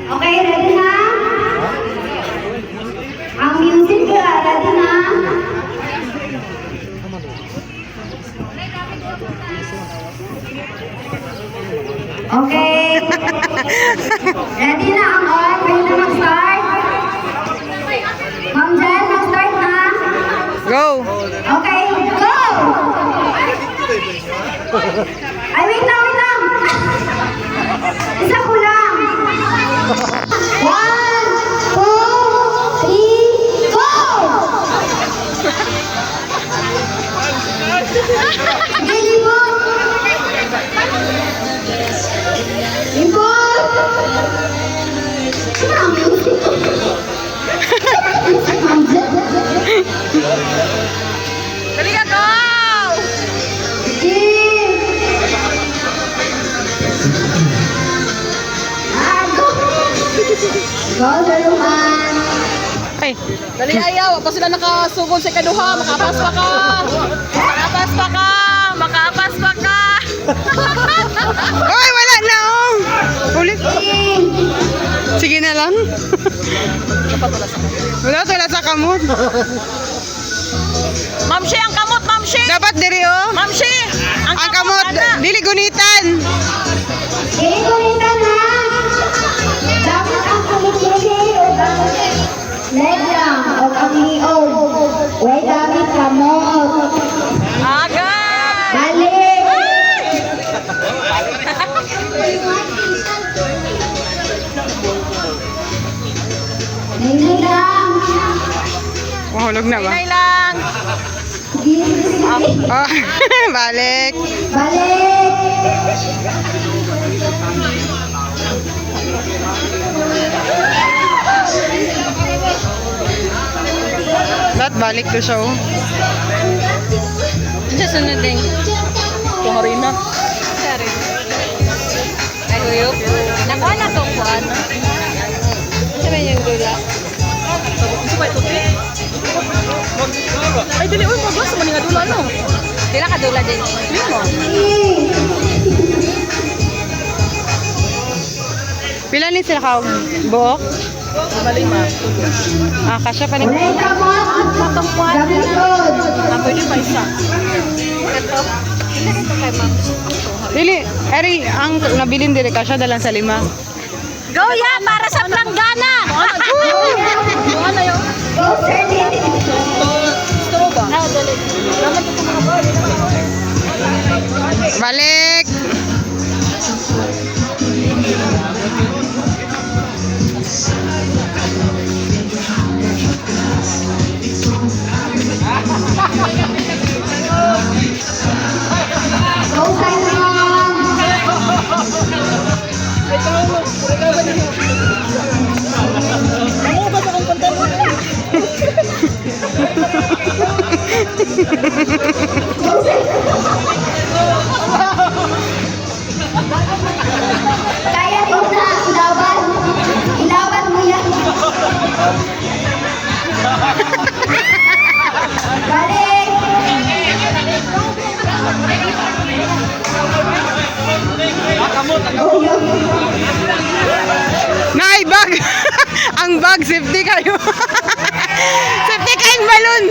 Okay, ready na? Ang music ko, ready na? Okay. Ready na ang all? Ready na mag-start? Ma'am Jen, mag-start na? Go! Okay, go! Ay, wait lang, wait lang! Isa ko lang! 1, 2, 3, go! Gilibot! Libot! Ano ang music? Ma'am Jen? Dali ka, go! Go, Daruhan! Ay, dali ayaw. Pa sila nakasugod sa kaduha. Makapas pa ka. Makapas pa ka. Makapas pa ka. Ay, wala na oh. Ulit. Sige na lang. Wala tula sa kamot. Mamshi, ang kamot, Mamshi. Dapat diri oh. Mamshi, ang kamot. Dili gunitan. Dili gunitan ha. Dapat ang kumikili o dapat leg lang o kamiog. Way dapat kamot. Agad. Balik. Dili lang. Mahulog na ba? Dili lang. Oh, balik. Balik. Lahat balik to siya oh. Diyan sunod din. Kumarina. Sorry. Ay, huyop. Nakuha na itong kuhan. Sabi niyang gula. Isa pa ito, ay, dili. Uy, magas. Maning nga dula, no? Dila ka dula din. Dili mo. Pila ni sila ka buok? Malima. Ah, kasya pa rin. Walay kamot. Gabitod. Ah, pwede pa isa. Ito. Ito kay ma'am. Dili. Eri, ang nabilin dili kasya dalang sa 5. Go ya! Para sa planggana! Ano na yun? Go, Sergey. Gusto ba? Ah, dali. Balik! Go, Simon. Kaya mo na, ilaban. Ilaban mo yan. Balik. Nay, bag! Ang bag, safety kayo. Safety kayong balon.